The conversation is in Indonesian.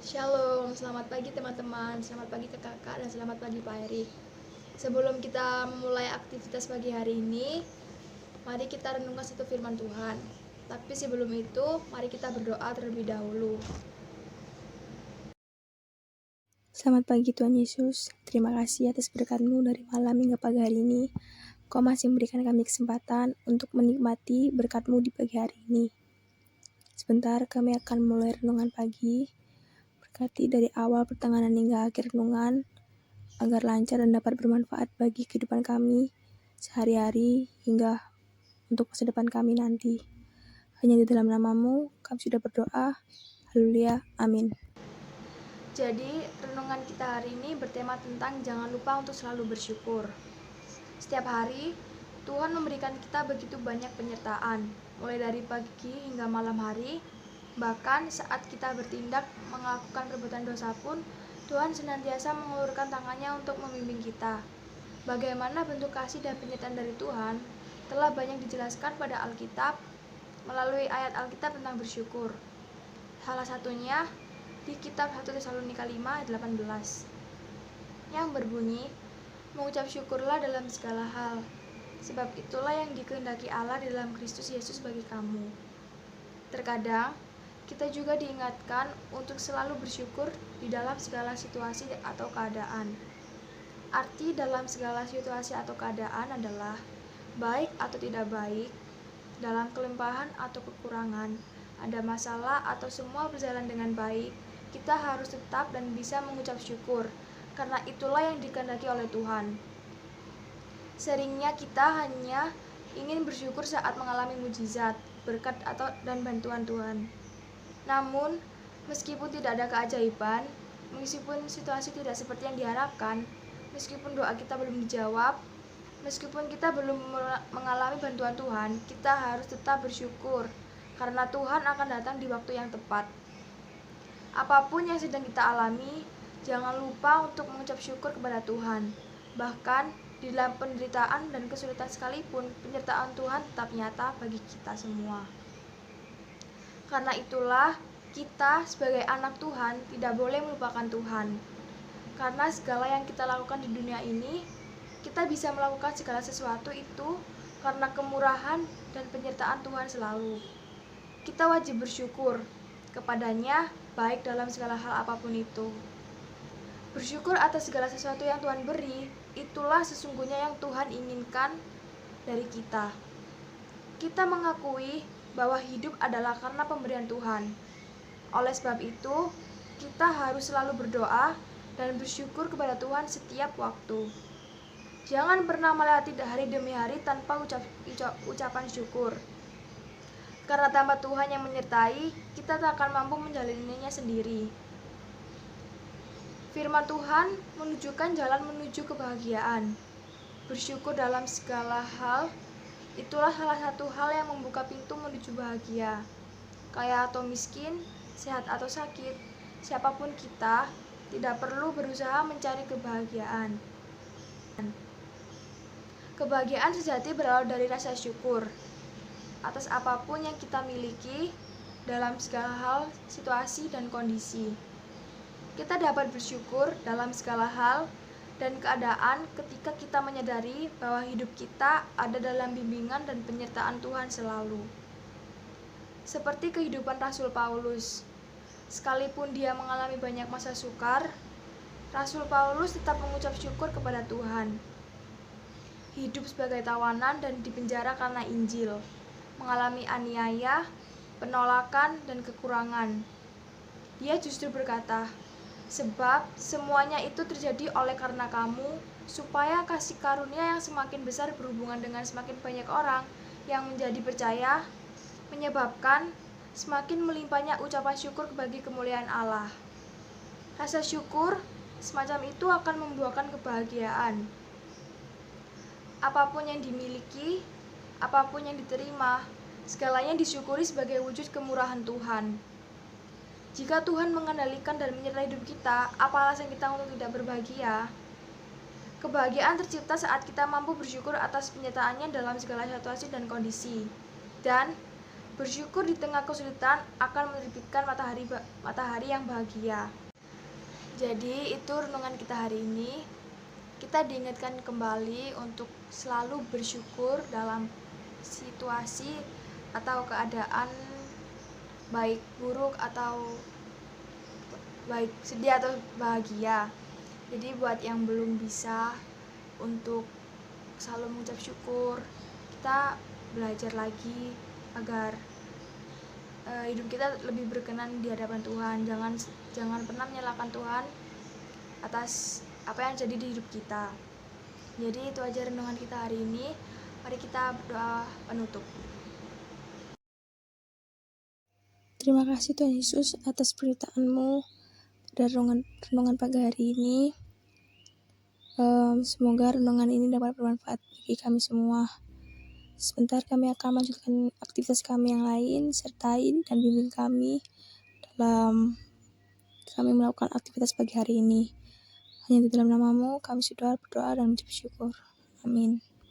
Shalom, selamat pagi teman-teman, selamat pagi ke kakak, dan selamat pagi Pak Erik. Sebelum kita memulai aktivitas pagi hari ini, mari kita renungkan satu firman Tuhan. Tapi sebelum itu, mari kita berdoa terlebih dahulu. Selamat pagi Tuhan Yesus, terima kasih atas berkat-Mu dari malam hingga pagi hari ini. Kau masih memberikan kami kesempatan untuk menikmati berkat-Mu di pagi hari ini. Sebentar kami akan mulai renungan pagi. Berkati dari awal pertengahan hingga akhir renungan, agar lancar dan dapat bermanfaat bagi kehidupan kami sehari-hari hingga untuk masa depan kami nanti. Hanya di dalam nama-Mu kami sudah berdoa. Haleluya, amin. Jadi, renungan kita hari ini bertema tentang jangan lupa untuk selalu bersyukur. Setiap hari, Tuhan memberikan kita begitu banyak penyertaan, mulai dari pagi hingga malam hari. Bahkan saat kita bertindak melakukan perbuatan dosa pun, Tuhan senantiasa mengulurkan tangannya untuk membimbing kita. Bagaimana bentuk kasih dan penyertaan dari Tuhan telah banyak dijelaskan pada Alkitab melalui ayat Alkitab tentang bersyukur. Salah satunya di kitab 1 Tesalonika 5 ayat 18 yang berbunyi, mengucap syukurlah dalam segala hal, sebab itulah yang dikehendaki Allah di dalam Kristus Yesus bagi kamu. Terkadang, kita juga diingatkan untuk selalu bersyukur di dalam segala situasi atau keadaan. Arti dalam segala situasi atau keadaan adalah baik atau tidak baik, dalam kelimpahan atau kekurangan, ada masalah atau semua berjalan dengan baik, kita harus tetap dan bisa mengucap syukur, karena itulah yang dikehendaki oleh Tuhan. Seringnya kita hanya ingin bersyukur saat mengalami mujizat, berkat dan bantuan Tuhan. Namun, meskipun tidak ada keajaiban, meskipun situasi tidak seperti yang diharapkan, meskipun doa kita belum dijawab, meskipun kita belum mengalami bantuan Tuhan, kita harus tetap bersyukur, karena Tuhan akan datang di waktu yang tepat. Apapun yang sedang kita alami, jangan lupa untuk mengucap syukur kepada Tuhan. Bahkan di dalam penderitaan dan kesulitan sekalipun, penyertaan Tuhan tetap nyata bagi kita semua. Karena itulah, kita sebagai anak Tuhan tidak boleh melupakan Tuhan. Karena segala yang kita lakukan di dunia ini, kita bisa melakukan segala sesuatu itu karena kemurahan dan penyertaan Tuhan selalu. Kita wajib bersyukur kepadanya baik dalam segala hal apapun itu. Bersyukur atas segala sesuatu yang Tuhan beri, itulah sesungguhnya yang Tuhan inginkan dari kita. Kita mengakui bahwa hidup adalah karena pemberian Tuhan. Oleh sebab itu, kita harus selalu berdoa dan bersyukur kepada Tuhan setiap waktu. Jangan pernah melewati hari demi hari tanpa ucapan syukur. Karena tanpa Tuhan yang menyertai, kita tak akan mampu menjalaninya sendiri. Firman Tuhan menunjukkan jalan menuju kebahagiaan. Bersyukur dalam segala hal, itulah salah satu hal yang membuka pintu menuju bahagia. Kaya atau miskin, sehat atau sakit, siapapun kita tidak perlu berusaha mencari kebahagiaan. Kebahagiaan sejati berawal dari rasa syukur atas apapun yang kita miliki dalam segala hal, situasi, dan kondisi. Kita dapat bersyukur dalam segala hal dan keadaan ketika kita menyadari bahwa hidup kita ada dalam bimbingan dan penyertaan Tuhan selalu. Seperti kehidupan Rasul Paulus, sekalipun dia mengalami banyak masa sukar, Rasul Paulus tetap mengucap syukur kepada Tuhan. Hidup sebagai tawanan dan dipenjara karena Injil, mengalami aniaya, penolakan, dan kekurangan. Dia justru berkata, sebab semuanya itu terjadi oleh karena kamu, supaya kasih karunia yang semakin besar berhubungan dengan semakin banyak orang yang menjadi percaya, menyebabkan semakin melimpahnya ucapan syukur bagi kemuliaan Allah. Rasa syukur semacam itu akan membuahkan kebahagiaan. Apapun yang dimiliki, apapun yang diterima, segalanya disyukuri sebagai wujud kemurahan Tuhan. Jika Tuhan mengendalikan dan menyertai hidup kita, apa alasan kita untuk tidak berbahagia? Kebahagiaan tercipta saat kita mampu bersyukur atas penyertaannya dalam segala situasi dan kondisi. Dan Bersyukur di tengah kesulitan akan menerbitkan matahari yang bahagia. Jadi itu renungan kita hari ini. Kita diingatkan kembali untuk selalu bersyukur dalam situasi atau keadaan baik buruk atau baik sedih atau bahagia. Jadi buat yang belum bisa untuk selalu mengucap syukur, kita belajar lagi agar hidup kita lebih berkenan di hadapan Tuhan. Jangan pernah menyalahkan Tuhan atas apa yang terjadi di hidup kita. Jadi itu aja renungan kita hari ini. Mari kita berdoa penutup. Terima kasih Tuhan Yesus atas beritaanmu pada renungan pagi hari ini. Semoga renungan ini dapat bermanfaat bagi kami semua. Sebentar kami akan melanjutkan aktivitas kami yang lain, sertai dan bimbing kami dalam kami melakukan aktivitas pagi hari ini. Hanya di dalam namamu kami sudah berdoa dan mengucap syukur. Amin.